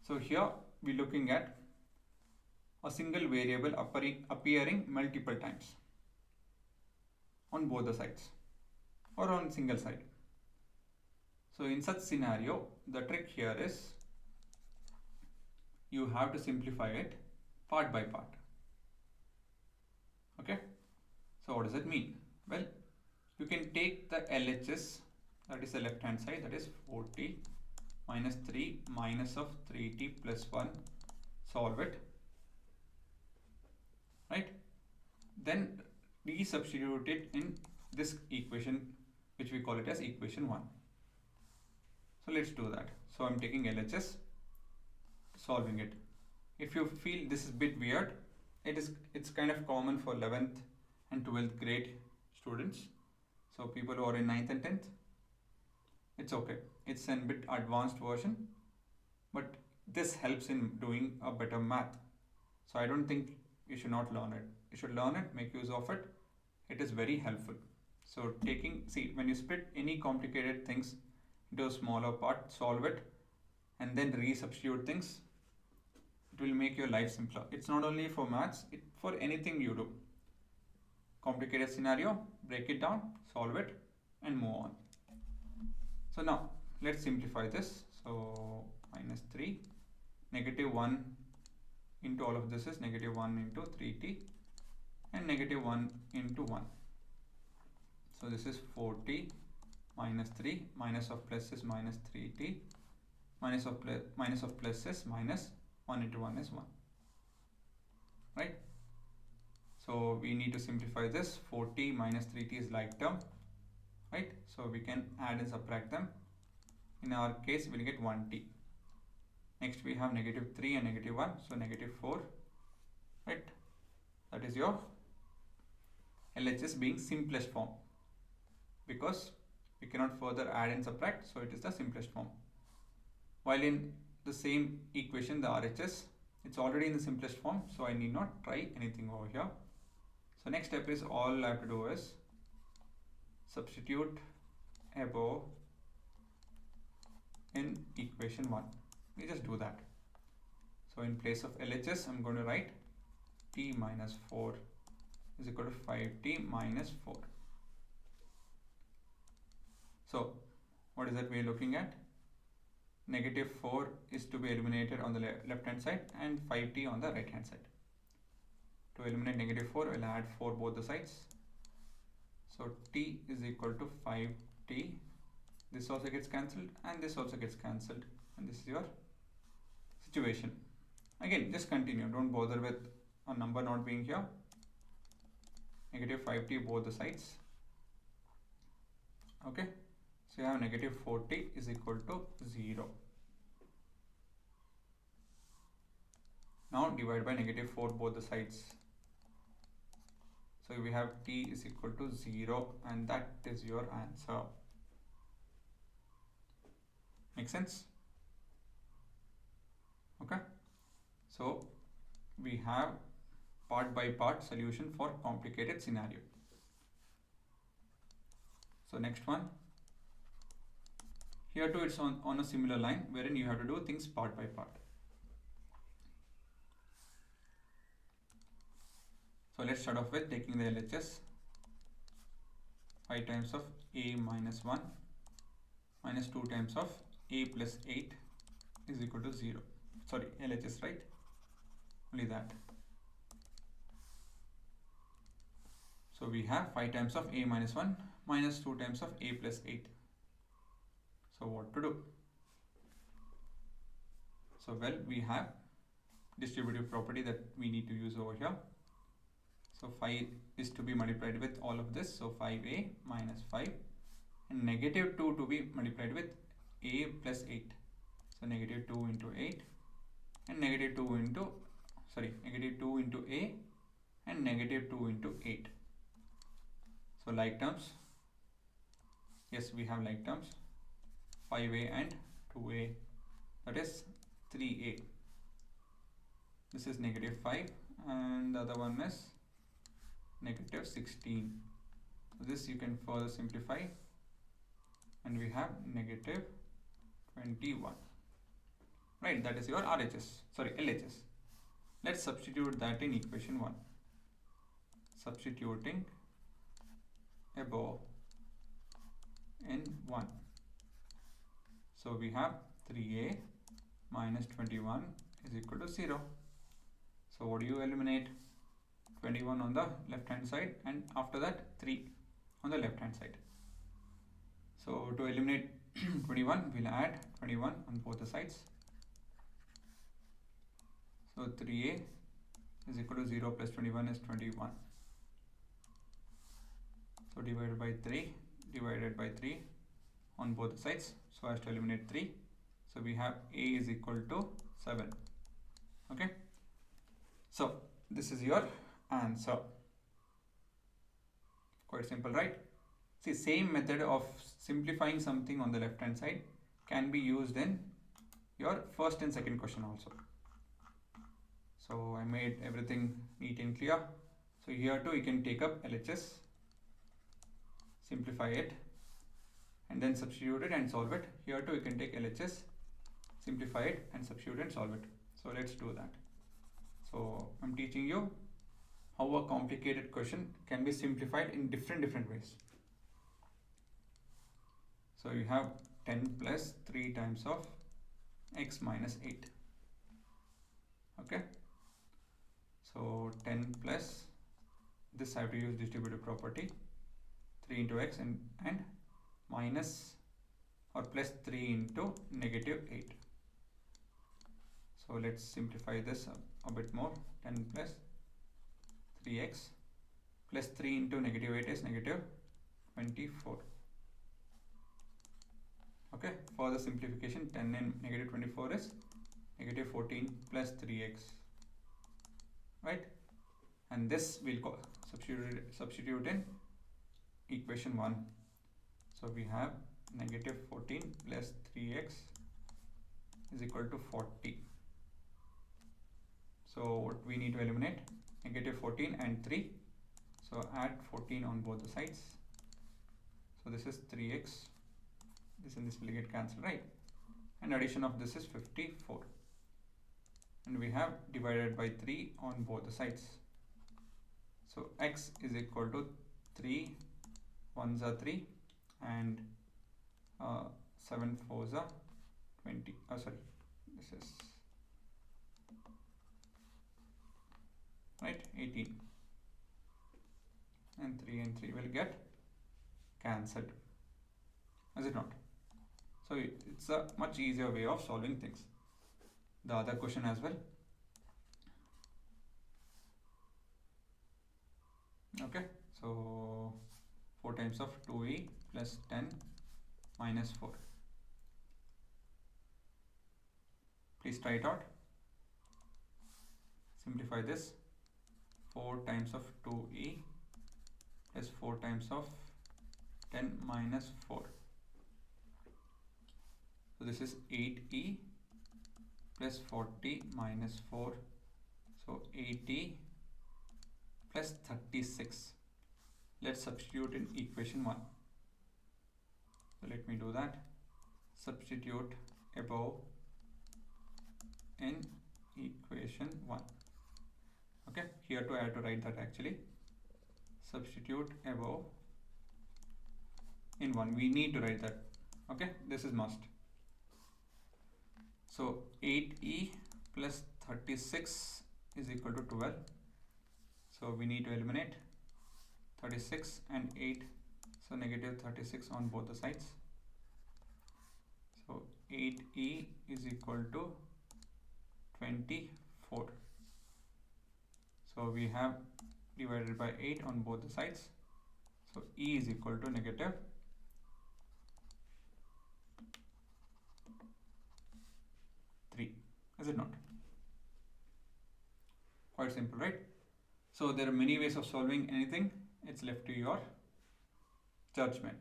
So here we're looking at a single variable appearing multiple times on both the sides or on single side. So in such scenario, the trick here is you have to simplify it part by part. Okay, so what does it mean? Well, you can take the LHS, that is the left hand side, that is 4t minus 3 minus of 3t plus 1, solve it, right? Then resubstitute it in this equation, which we call it as equation 1. So let's do that. So I'm taking LHS, solving it. If you feel this is a bit weird, it's kind of common for 11th and 12th grade students. So people who are in 9th and 10th, it's okay. It's a bit advanced version, but this helps in doing a better math. So I don't think you should not learn it. You should learn it, make use of it. It is very helpful. So when you split any complicated things into a smaller part, solve it, and then resubstitute things, it will make your life simpler. It's not only for maths, for anything you do. Complicated scenario, break it down, solve it, and move on. So now let's simplify this. So minus 3, negative 1 into all of this is negative 1 into 3t, and negative 1 into 1. So this is 4t minus 3, minus of plus is minus 3t, minus of plus is minus 1 into 1 is 1, right? So we need to simplify this. 4t minus 3t is like term, right? So we can add and subtract them. In our case, we'll get 1t. Next we have negative 3 and negative 1, so negative 4, right? That is your LHS being simplest form, because we cannot further add and subtract, so it is the simplest form. While in the same equation, the RHS, it's already in the simplest form, so I need not try anything over here. So next step is, all I have to do is substitute above in equation 1. We just do that. So in place of LHS, I'm going to write t minus 4 is equal to 5t minus 4. So what is that we are looking at? Negative 4 is to be eliminated on the left hand side and 5t on the right hand side. To eliminate negative 4, we'll add 4 both the sides. So t is equal to 5t. This also gets cancelled and this also gets cancelled, and this is your situation. Again, just continue, don't bother with a number not being here. Negative 5t both the sides. Okay, so you have negative 4t is equal to 0. Now divide by negative 4 both the sides. So we have t is equal to 0, and that is your answer. Make sense? Okay, so we have part by part solution for complicated scenario. So next one, here too it's on a similar line, wherein you have to do things part by part. So let's start off with taking the LHS. 5 times of a minus 1 minus 2 times of a plus 8 is equal to 0. Sorry, LHS, right? Only that. So we have 5 times of a minus 1 minus 2 times of a plus 8. So what to do? So well, we have distributive property that we need to use over here. So 5 is to be multiplied with all of this, so 5a minus 5, and negative 2 to be multiplied with a plus 8. So negative 2 into 8 and negative 2 into a and negative 2 into 8. So like terms, yes, we have like terms, 5a and 2a, that is 3a. This is negative 5 and the other one is negative 16. So this you can further simplify and we have negative 21, right? That is your LHS. Let's substitute that in equation 1. Substituting above in 1. So we have 3a minus 21 is equal to 0. So what do you eliminate? 21 on the left hand side, and after that 3 on the left hand side. So to eliminate 21, we'll add 21 on both the sides. So 3a is equal to 0 plus 21 is 21. So divided by 3 on both sides, so as to eliminate 3. So we have a is equal to 7. Okay, so this is your answer. Quite simple, right? See, same method of simplifying something on the left hand side can be used in your first and second question also. So I made everything neat and clear. So here too you can take up LHS, simplify it, and then substitute it and solve it. Here too you can take LHS, simplify it and substitute and solve it. So let's do that. So I'm teaching you how a complicated question can be simplified in different ways. So you have 10 plus 3 times of x minus 8. Okay, so 10 plus this, I have to use distributive property, 3 into x and minus or plus 3 into negative 8. So let's simplify this a bit more. 10 plus 3x plus 3 into negative 8 is negative 24. Okay, for the simplification, 10 and negative 24 is negative 14 plus 3x, right? And this will substitute in equation 1. So we have negative 14 plus 3x is equal to 40. So what we need to eliminate? Negative 14 and 3. So add 14 on both the sides. So this is 3x. This and this will get cancelled, right? And addition of this is 54. And we have divided by 3 on both the sides. So x is equal to 3 1s are 3 and 7 4s are 20. This is right, 18. And 3 and 3 will get cancelled, is it not? So it's a much easier way of solving things. The other question as well. Okay, so 4 times of 2e plus 10 minus 4. Please try it out. Simplify this. 4 times of 2e plus 4 times of 10 minus 4. So this is 8e plus 40 minus 4. So 80 plus 36. Let's substitute in equation 1. So let me do that. Substitute above in equation 1. Okay, here too I have to write that actually. Substitute above in 1. We need to write that. Okay, this is must. So 8e plus 36 is equal to 12. So we need to eliminate 36 and 8. So negative 36 on both the sides. So 8e is equal to 24. So we have divided by 8 on both the sides. So e is equal to negative 3. Is it not? Quite simple, right? So there are many ways of solving anything. It's left to your judgment.